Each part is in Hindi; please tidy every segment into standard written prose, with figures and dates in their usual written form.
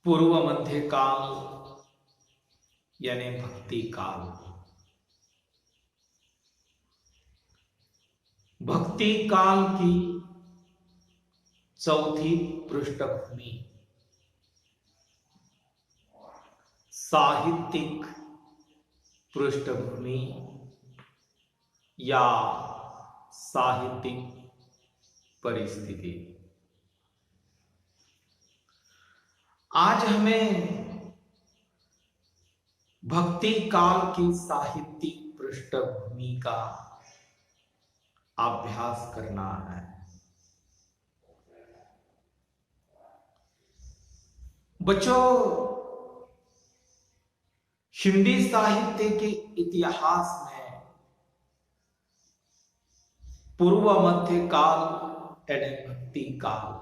पूर्व मध्य काल यानी भक्ति काल। भक्ति काल की चौथी पृष्ठभूमि साहित्यिक पृष्ठभूमि या साहित्यिक परिस्थिति। आज हमें भक्ति काल की साहित्यिक पृष्ठभूमि का अभ्यास करना है। बच्चों, हिंदी साहित्य के इतिहास में पूर्व मध्य काल यानी भक्ति काल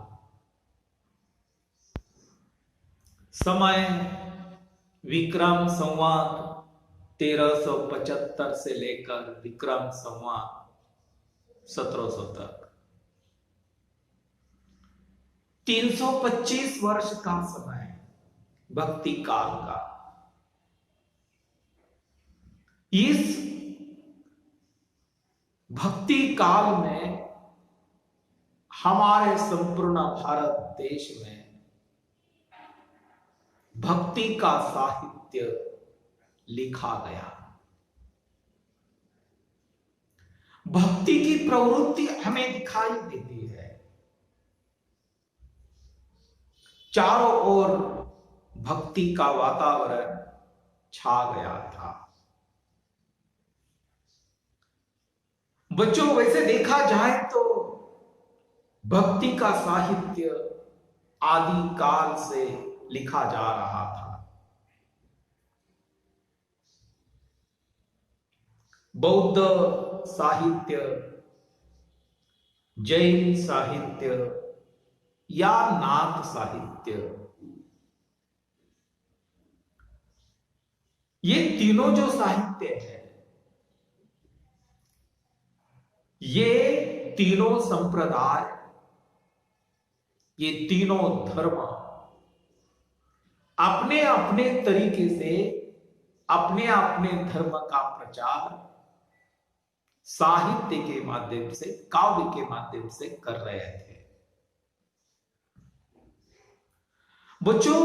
समय विक्रम संवत 1375 से लेकर विक्रम संवत 1700 तक 325 वर्ष का समय भक्ति काल का। इस भक्ति काल में हमारे संपूर्ण भारत देश में भक्ति का साहित्य लिखा गया। भक्ति की प्रवृत्ति हमें दिखाई देती है। चारों ओर भक्ति का वातावरण छा गया था। बच्चों, वैसे देखा जाए तो भक्ति का साहित्य आदि काल से लिखा जा रहा था। बौद्ध साहित्य, जैन साहित्य या नाथ साहित्य, ये तीनों जो साहित्य है, ये तीनों संप्रदाय, ये तीनों धर्म अपने अपने तरीके से अपने अपने धर्म का प्रचार साहित्य के माध्यम से, काव्य के माध्यम से कर रहे थे। बच्चों,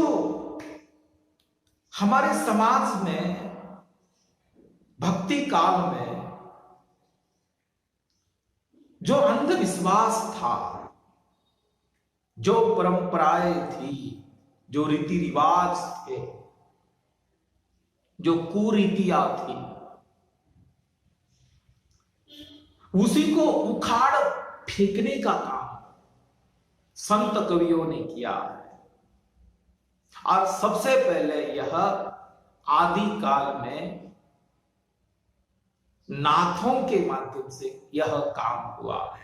हमारे समाज में भक्ति काल में जो अंधविश्वास था, जो परंपराएं थी, जो रीति रिवाज थे, जो कुरीतियां थी, उसी को उखाड़ फेंकने का काम संत कवियों ने किया है। और सबसे पहले यह आदि काल में नाथों के माध्यम से यह काम हुआ है।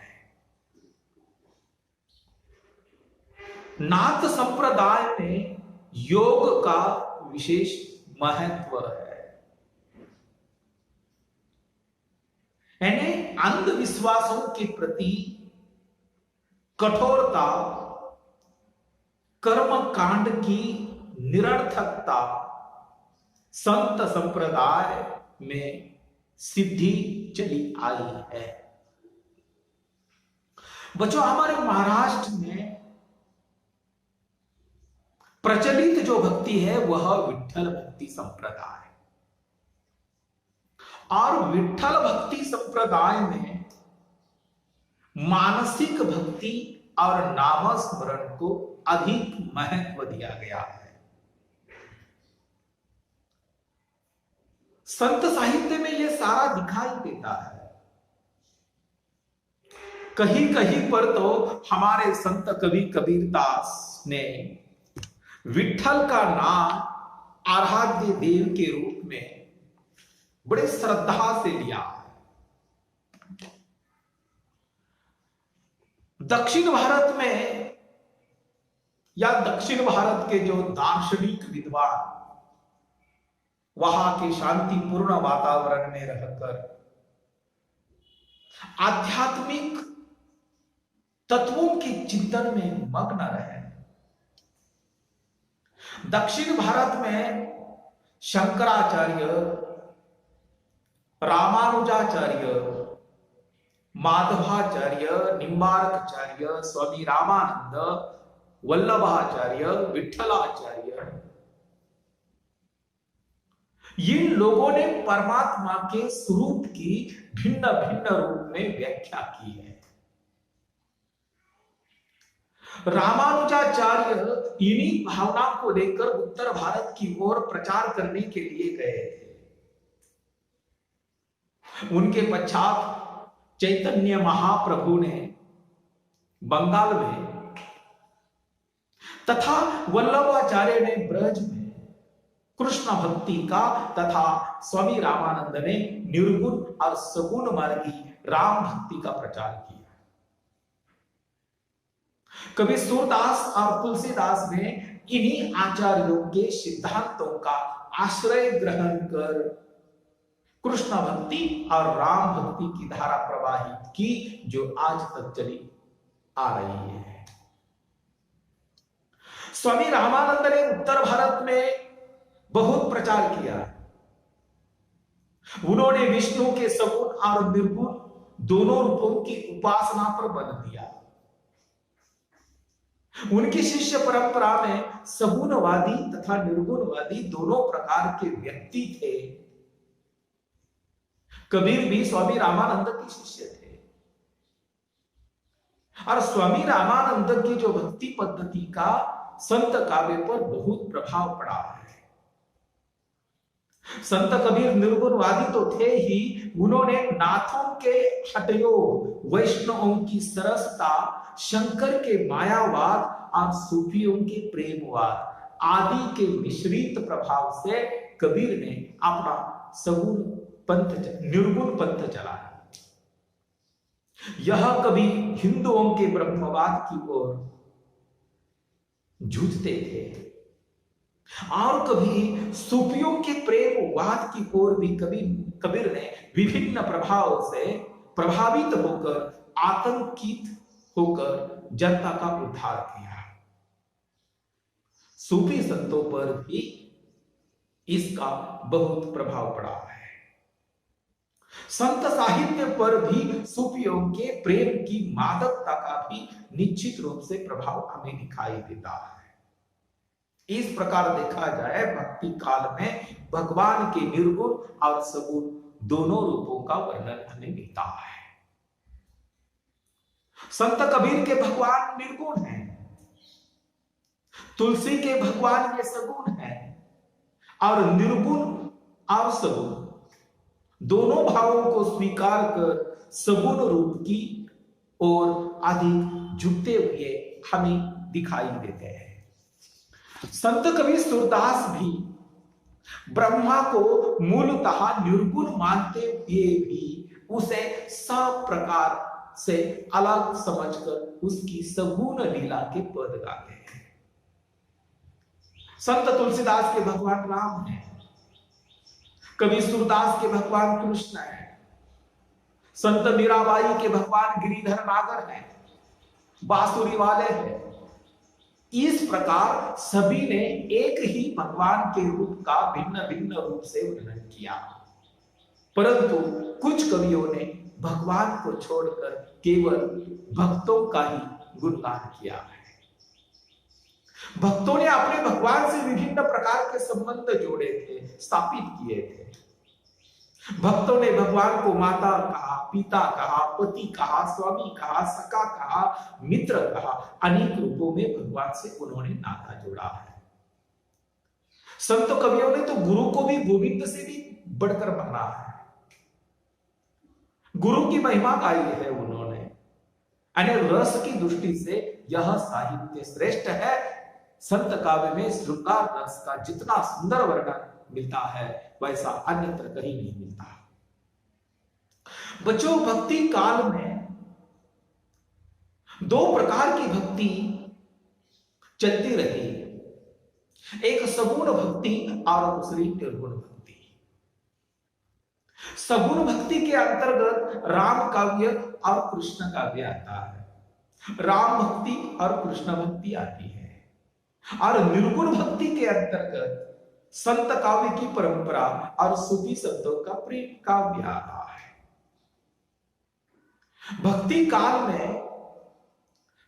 नाथ संप्रदाय में योग का विशेष महत्व है। यानी अंधविश्वासों के प्रति कठोरता, कर्म कांड की निरर्थकता संत संप्रदाय में सिद्धि चली आई है। बच्चों, हमारे महाराष्ट्र में प्रचलित जो भक्ति है वह विठ्ठल भक्ति संप्रदाय। और विठ्ठल भक्ति संप्रदाय में मानसिक भक्ति और नामस्मरण को अधिक महत्व दिया गया है। संत साहित्य में यह सारा दिखाई देता है। कहीं कहीं पर तो हमारे संत कवि कबीरदास ने विठ्ठल का नाम आराध्य देव के रूप में बड़े श्रद्धा से लिया है। दक्षिण भारत में या दक्षिण भारत के जो दार्शनिक विद्वान वहां के शांतिपूर्ण वातावरण में रहकर आध्यात्मिक तत्वों के चिंतन में मग्न रहे, दक्षिण भारत में शंकराचार्य, रामानुजाचार्य, माधवाचार्य, निम्बार्काचार्य, स्वामी रामानंद, वल्लभाचार्य, विठ्ठलाचार्य, इन लोगों ने परमात्मा के स्वरूप की भिन्न भिन्न रूप में व्याख्या की है। रामानुजाचार्य इन्हीं भावनाओं को लेकर उत्तर भारत की ओर प्रचार करने के लिए गए थे। उनके पश्चात चैतन्य महाप्रभु ने बंगाल में तथा वल्लभाचार्य ने ब्रज में कृष्ण भक्ति का तथा स्वामी रामानंद ने निर्गुण और सगुण मार्गी राम भक्ति का प्रचार किया। कबीर सूरदास और तुलसीदास ने इन्हीं आचार्यों के सिद्धांतों का आश्रय ग्रहण कर कृष्ण भक्ति और राम भक्ति की धारा प्रवाहित की, जो आज तक चली आ रही है। स्वामी रामानंद ने उत्तर भारत में बहुत प्रचार किया। उन्होंने विष्णु के सगुण और निर्गुण दोनों रूपों की उपासना पर बल दिया। उनकी शिष्य परंपरा में सगुणवादी तथा निर्गुणवादी दोनों प्रकार के व्यक्ति थे। कबीर भी स्वामी रामानंद के शिष्य थे और स्वामी रामानंद की जो भक्ति पद्धति का संत काव्य पर बहुत प्रभाव पड़ा है। संत कबीर निर्गुणवादी तो थे ही, उन्होंने नाथों के हठयोग, वैष्णवों की सरसता, शंकर के मायावाद और सूफियों के प्रेमवाद आदि के मिश्रित प्रभाव से कबीर ने अपना सगुण पंथ, निर्गुण पंथ चलाया। यह कभी हिंदुओं के ब्रह्मवाद की ओर जूझते थे और कभी सूफियों के प्रेमवाद की ओर भी कबीर ने विभिन्न प्रभाव से प्रभावित होकर, आतंकित होकर जनता का उद्धार किया। सूफी संतों पर भी इसका बहुत प्रभाव पड़ा है। संत साहित्य पर भी सूफियों के प्रेम की मादकता का भी निश्चित रूप से प्रभाव हमें दिखाई देता है। इस प्रकार देखा जाए, भक्ति काल में भगवान के निर्गुण और सगुण दोनों रूपों का वर्णन हमें मिलता है। संत कबीर के भगवान निर्गुण हैं, तुलसी के भगवान के सगुण हैं और निर्गुण और सगुण दोनों भावों को स्वीकार कर सगुण रूप की ओर अधिक झुकते हुए हमें दिखाई देते हैं। संत कबीर सूरदास भी ब्रह्मा को मूलतः निर्गुण मानते हुए भी उसे सब प्रकार से अलग समझकर उसकी सगुण लीला के पद गाते हैं। संत तुलसीदास के भगवान राम हैं, कबीर सूरदास के भगवान कृष्ण हैं, संत मीराबाई के भगवान गिरिधर नागर हैं, बांसुरी वाले हैं। इस प्रकार सभी ने एक ही भगवान के रूप का भिन्न भिन्न रूप से वर्णन किया, परंतु कुछ कवियों ने भगवान को छोड़कर केवल भक्तों का ही गुणगान किया है। भक्तों ने अपने भगवान से विभिन्न प्रकार के संबंध जोड़े थे, स्थापित किए थे। भक्तों ने भगवान को माता कहा, पिता कहा, पति कहा, स्वामी कहा, सखा कहा, मित्र कहा। अनेक रूपों में भगवान से उन्होंने नाता जोड़ा है। संत कवियों ने तो गुरु को भी गोविंद से भी बढ़कर माना है। गुरु की महिमा गाई है उन्होंने। यानी रस की दृष्टि से यह साहित्य श्रेष्ठ है। संत काव्य में श्रृंगार रस का जितना सुंदर वर्णन मिलता है वैसा अन्यत्र कहीं नहीं मिलता। बच्चों, भक्ति काल में दो प्रकार की भक्ति चलती रही, एक सगुण भक्ति और दूसरी निर्गुण भक्ति। सगुण भक्ति के अंतर्गत राम काव्य और कृष्ण काव्य आता है, राम भक्ति और कृष्ण भक्ति आती है। और निर्गुण भक्ति के अंतर्गत संत काव्य की परंपरा और सूफी शब्दों का प्रेम काव्य आता है। भक्ति काल में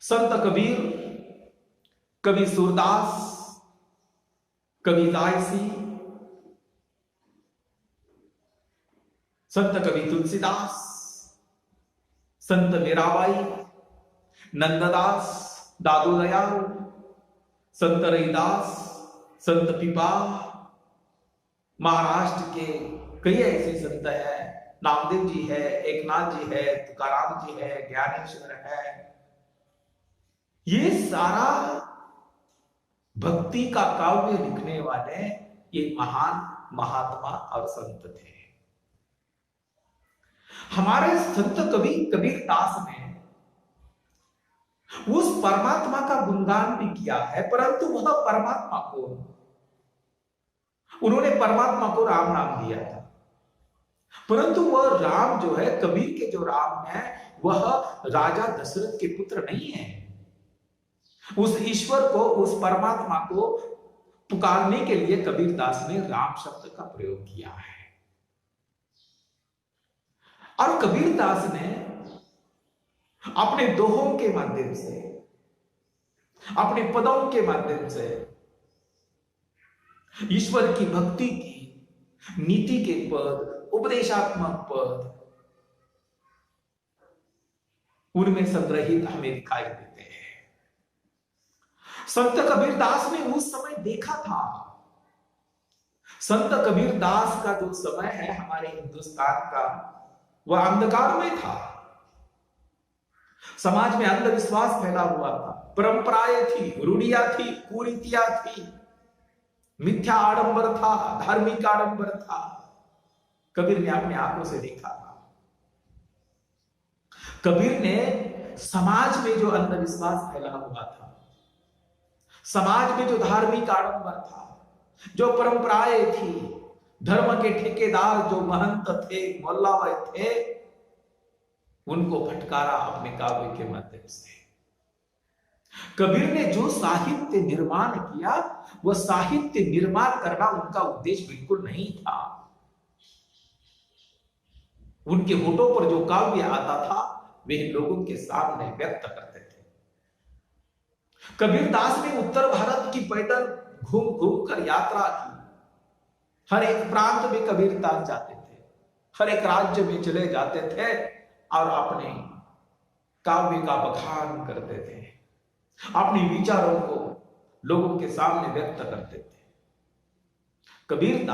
संत कबीर, कवि सूरदास, कवि दायसी, संत कवि तुलसीदास, संत मीराबाई, नंददास, दादू दयाल, संत रविदास, संत पिपा, महाराष्ट्र के कई ऐसे संत हैं, नामदेव जी है, एकनाथ जी है, तुकाराम जी है, ज्ञानेश्वर है। ये सारा भक्ति का काव्य लिखने वाले ये महान महात्मा और संत थे। हमारे संत कवि कबीर दास ने उस परमात्मा का गुणगान भी किया है, परंतु वह परमात्मा को, उन्होंने परमात्मा को राम नाम दिया था, परंतु वह राम जो है, कबीर के जो राम है, वह राजा दशरथ के पुत्र नहीं है। उस ईश्वर को, उस परमात्मा को पुकारने के लिए कबीर दास ने राम शब्द का प्रयोग किया है। और कबीर दास ने अपने दोहों के माध्यम से, अपने पदों के माध्यम से ईश्वर की भक्ति की, नीति के पद, उपदेशात्मक पद उनमें संग्रहित हमें दिखाई देते हैं। संत कबीर दास ने उस समय देखा था। संत कबीर दास का जो समय है हमारे हिंदुस्तान का, वह अंधकार में था। समाज में अंधविश्वास फैला हुआ था, परंपराएं थी, रूढ़ियां थी, कुरीतियां थी, मिथ्या आडंबर था, धार्मिक आडंबर था। कबीर ने अपने आंखों से देखा था। कबीर ने समाज में जो अंधविश्वास फैला हुआ था, समाज में जो धार्मिक आडंबर था, जो परंपराएं थी, धर्म के ठेकेदार जो महंत थे, मोल्लावाए थे, उनको फटकारा अपने काव्य के माध्यम से। कबीर ने जो साहित्य निर्माण किया, वह साहित्य निर्माण करना उनका उद्देश्य बिल्कुल नहीं था। उनके होठों पर जो काव्य आता था, वे लोगों के सामने व्यक्त करते थे। कबीर दास ने उत्तर भारत की पैदल घूम घूम कर यात्रा की। हर एक प्रांत में कबीर दास जाते थे, हर एक राज्य में चले जाते थे और अपने काव्य का बखान करते थे, अपने विचारों को लोगों के सामने व्यक्त करते थे। कबीर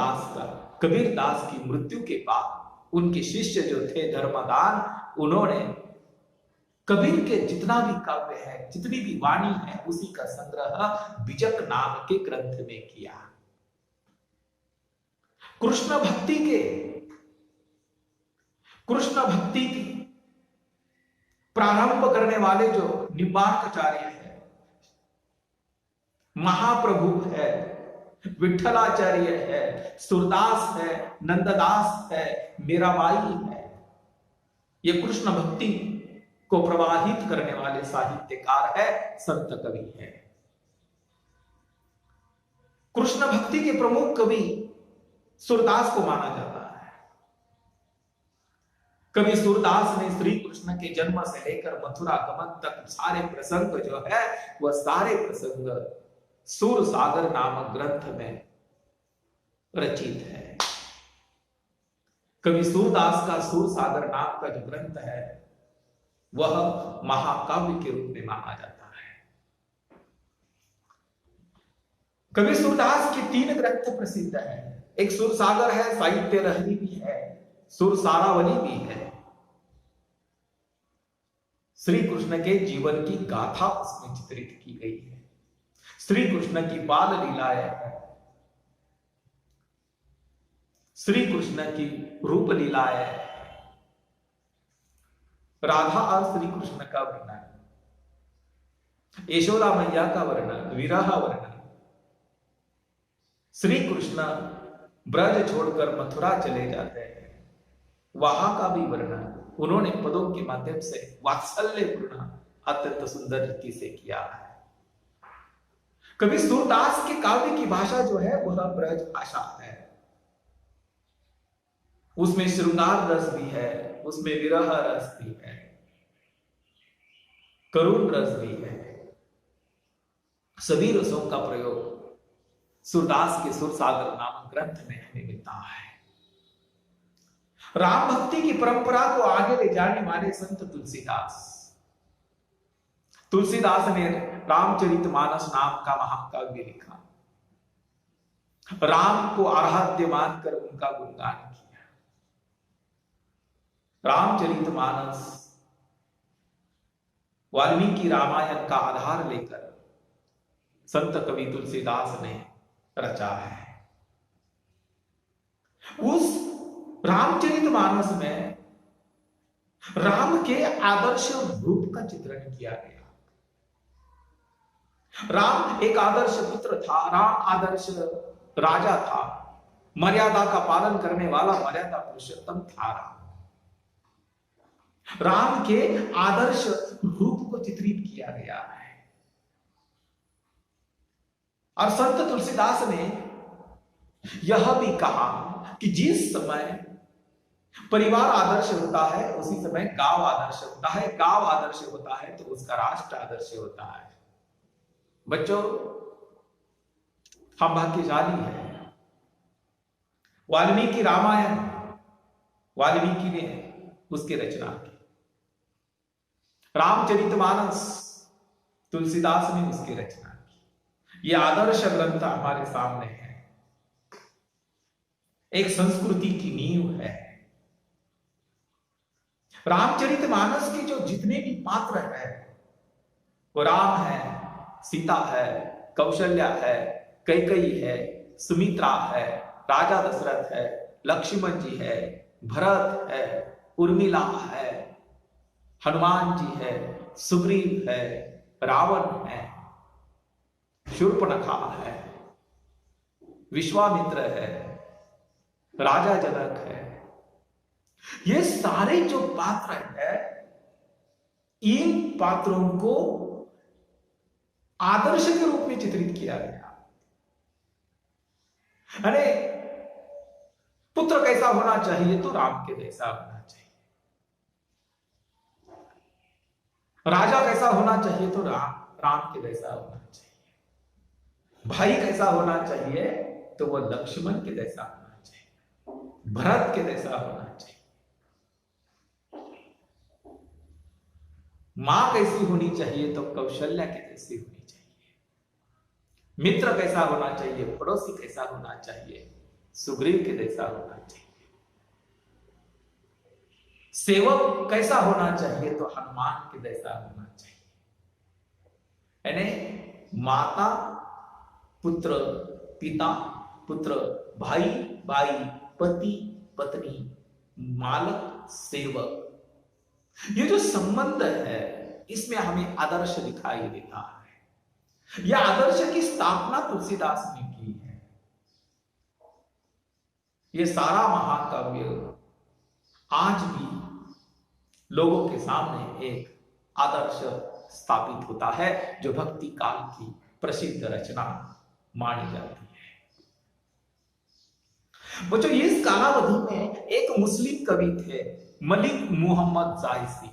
दास की मृत्यु के बाद उनके शिष्य जो थे धर्मदान, उन्होंने कबीर के जितना भी काव्य है, जितनी भी वाणी है, उसी का संग्रह बिजक नाम के ग्रंथ में किया। कृष्ण भक्ति की प्रारंभ करने वाले जो निम्बार्काचार्य है, महाप्रभु है, विठलाचार्य है, सूरदास है, नंददास है, मीराबाई है, ये कृष्ण भक्ति को प्रवाहित करने वाले साहित्यकार है, संत कवि है। कृष्ण भक्ति के प्रमुख कवि सूरदास को माना जाता है। कवि सूरदास ने श्री कृष्ण के जन्म से लेकर मथुरा गमन तक सारे प्रसंग जो है, वह सारे प्रसंग सूर सागर नामक ग्रंथ में रचित है। कवि सूरदास का सूर सागर नाम का जो ग्रंथ है, वह महाकाव्य के रूप में माना जाता है। कवि सूरदास के 3 ग्रंथ प्रसिद्ध हैं। एक सूर सागर है, साहित्य लहरी भी है, सूर सारावली भी है। श्री कृष्ण के जीवन की गाथा उसमें चित्रित की गई है। श्री कृष्ण की बाल लीलाएं हैं, श्री कृष्ण की रूप लीलाएं, राधा और श्री कृष्ण का वर्णन, यशोदा मैया का वर्णन, विरह वर्णन, श्री कृष्ण ब्रज छोड़कर मथुरा चले जाते हैं, वहां का भी वर्णन उन्होंने पदों के माध्यम से वात्सल्यपूर्ण अत्यंत सुंदर रीति से किया है। कवि सूरदास के काव्य की भाषा जो है वह ब्रज भाषा है। उसमें श्रृंगार रस भी है, उसमें विरह रस भी है, करुण रस भी है। सभी रसों का प्रयोग सूरदास के सुरसागर नामक ग्रंथ में हमें मिलता है। राम भक्ति की परंपरा को आगे ले जाने वाले संत तुलसीदास ने रामचरितमानस नाम का महाकाव्य लिखा। राम को आराध्य मानकर उनका गुणगान किया। रामचरितमानस वाल्मीकि रामायण का आधार लेकर संत कवि तुलसीदास ने रचा है। उस रामचरितमानस में राम के आदर्श रूप का चित्रण किया गया। राम एक आदर्श पुत्र था, राम आदर्श राजा था, मर्यादा का पालन करने वाला मर्यादा पुरुषोत्तम था। राम के आदर्श रूप को चित्रित किया गया है। और संत तुलसीदास ने यह भी कहा कि जिस समय परिवार आदर्श होता है उसी समय गांव आदर्श होता है, गांव आदर्श होता है तो उसका राष्ट्र आदर्श होता है। बच्चों, हम भाग्यशाली हैं। वाल्मीकि रामायण वाल्मीकि ने उसकी रचना की, रामचरितमानस तुलसीदास ने उसकी रचना की। यह आदर्श ग्रंथ हमारे सामने है, एक संस्कृति की नींव है। रामचरितमानस के जो जितने भी पात्र हैं वो राम है, सीता है, कौशल्या है, कैकेयी है, सुमित्रा है, राजा दशरथ है, लक्ष्मण जी है, भरत है, उर्मिला है, हनुमान जी है, सुग्रीव है, रावण है, शूर्पणखा है, विश्वामित्र है, राजा जनक है। ये सारे जो पात्र हैं, इन पात्रों को आदर्श के रूप में चित्रित किया गया। अरे पुत्र कैसा होना चाहिए तो राम के जैसा होना चाहिए, राजा कैसा होना चाहिए तो राम के जैसा होना चाहिए, भाई कैसा होना चाहिए तो वह लक्ष्मण के जैसा होना चाहिए, भरत के जैसा होना चाहिए, मां कैसी होनी चाहिए तो कौशल्या के जैसी होनी चाहिए, मित्र कैसा होना चाहिए, पड़ोसी कैसा होना चाहिए, सुग्रीव के जैसा होना चाहिए, सेवक कैसा होना चाहिए तो हनुमान के जैसा होना चाहिए। यानी माता पुत्र, पिता पुत्र, भाई भाई, पति पत्नी, मालक सेवक, ये जो संबंध है इसमें हमें आदर्श दिखाई देता है। यह आदर्श की स्थापना तुलसीदास ने की है। ये सारा महाकाव्य आज भी लोगों के सामने एक आदर्श स्थापित होता है, जो भक्ति काल की प्रसिद्ध रचना मानी जाती है। बच्चों, इस कालावधि में एक मुस्लिम कवि थे, मलिक मोहम्मद जायसी।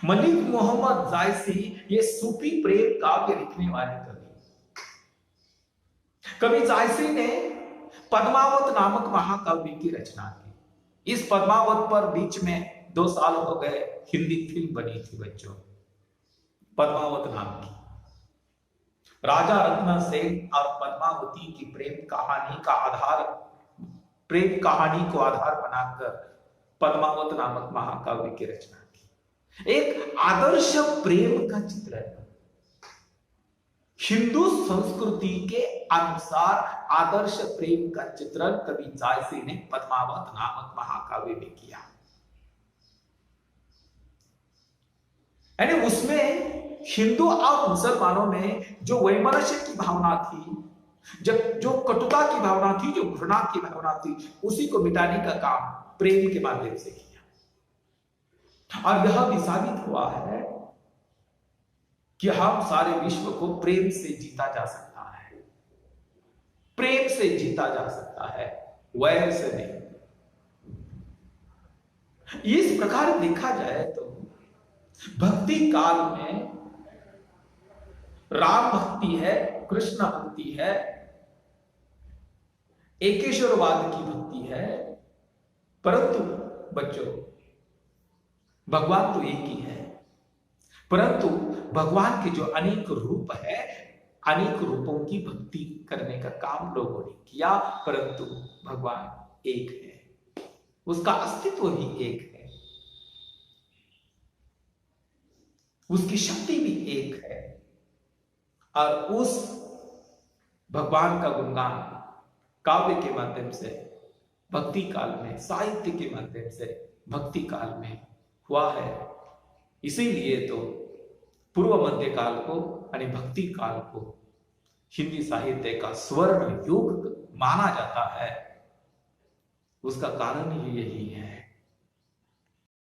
मलिक मोहम्मद जायसी ये सूफी प्रेम काव्य लिखने वाले कवि जायसी ने पद्मावत नामक महाकाव्य की रचना की। इस पद्मावत पर बीच में 2 साल हो गए हिंदी फिल्म बनी थी बच्चों, पद्मावत नाम की। राजा रत्न सेन और पद्मावती की प्रेम कहानी को आधार बनाकर पद्मावत नामक महाकाव्य की रचना की। एक आदर्श प्रेम का चित्रण, हिंदू संस्कृति के अनुसार आदर्श प्रेम का चित्रण कवि जायसी ने पद्मावत नामक महाकाव्य में किया। यानी उसमें हिंदू और मुसलमानों में जो वैमनस्य की भावना थी, जो कटुता की भावना थी, जो घृणा की भावना थी, उसी को मिटाने का काम प्रेम के माध्यम से किया। और यह भी साबित हुआ है कि हम सारे विश्व को प्रेम से जीता जा सकता है, प्रेम से जीता जा सकता है, वैर से नहीं। इस प्रकार देखा जाए तो भक्ति काल में राम भक्ति है, कृष्ण भक्ति है, एकेश्वरवाद की भक्ति है, परंतु बच्चों भगवान तो एक ही है, परंतु भगवान के जो अनेक रूप है, अनेक रूपों की भक्ति करने का काम लोगों ने किया, परंतु भगवान एक है, उसका अस्तित्व ही एक है, उसकी शक्ति भी एक है। और उस भगवान का गुणगान काव्य के माध्यम से भक्ति काल में, साहित्य के माध्यम से भक्ति काल में हुआ है। इसीलिए तो पूर्व मध्य काल को यानी भक्ति काल को हिंदी साहित्य का स्वर्ण युग माना जाता है। उसका कारण ही यही है।